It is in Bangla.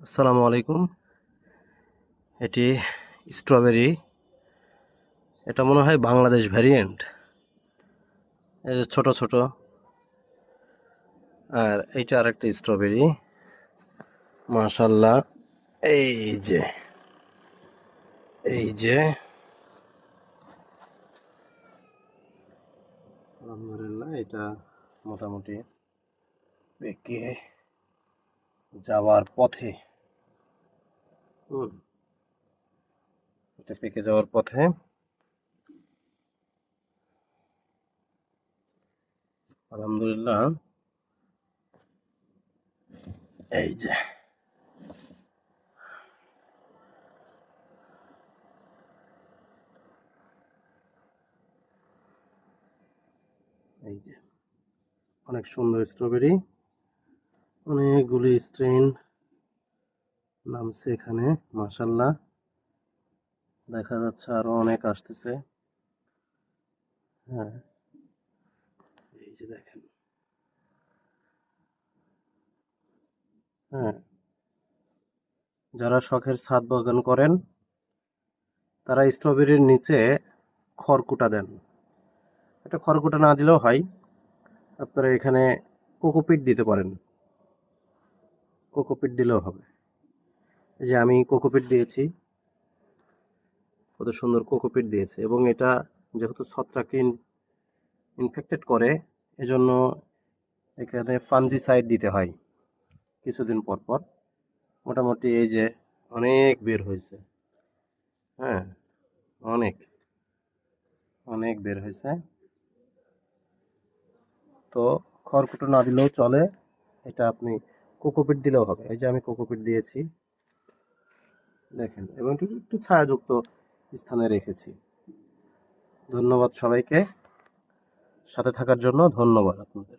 আসসালামু আলাইকুম। এটি স্ট্রবেরি। এটা মনে হয় বাংলাদেশ ভ্যারিয়েন্ট। এই যে ছোট ছোট। আর এইটা আরেকটা স্ট্রবেরি। মাশাআল্লাহ। এই যে এই যে আলহামদুলিল্লাহ, এটা মোটামুটি পেকে যাওয়ার পথে। এটা পেকে যাওয়ার পথে। আলহামদুলিল্লাহ। এই যে এই যে অনেক সুন্দর স্ট্রবেরি, অনেকগুলি স্ট্রেন নামছে এখানে। মাশাআল্লাহ, দেখা যাচ্ছে আরো অনেক আসতেছে। হ্যাঁ, এই যে দেখেন। হ্যাঁ, যারা শখের ছাদ বাগান করেন তারা স্ট্রবেরির নিচে খড়কুটা দেন। এটা খড়কুটা না দিলেও হয়, আপনারা এখানে কোকোপিট দিতে পারেন। কোকোপিট দিলেও হবে। এই যে আমি কোকোপিট দিয়েছি, কত সুন্দর কোকোপিট দিয়েছে। এবং এটা যেহেতু ছত্রাককে ইনফেক্টেড করে, এজন্য এখানে ফাঞ্জিসাইড দিতে হয় কিছুদিন পর পর। মোটামুটি এই যে অনেক বের হয়েছে। হ্যাঁ, অনেক অনেক বের হয়েছে। তো খড়কুটো না দিলেও চলে, এটা আপনি কোকোপিট দিলেও হবে। এই যে আমি কোকোপিট দিয়েছি, দেখেন, এবং একটু একটু ছায়াযুক্ত স্থানে রেখেছি। ধন্যবাদ সবাইকে, সাথে থাকার জন্য ধন্যবাদ আপনাদের।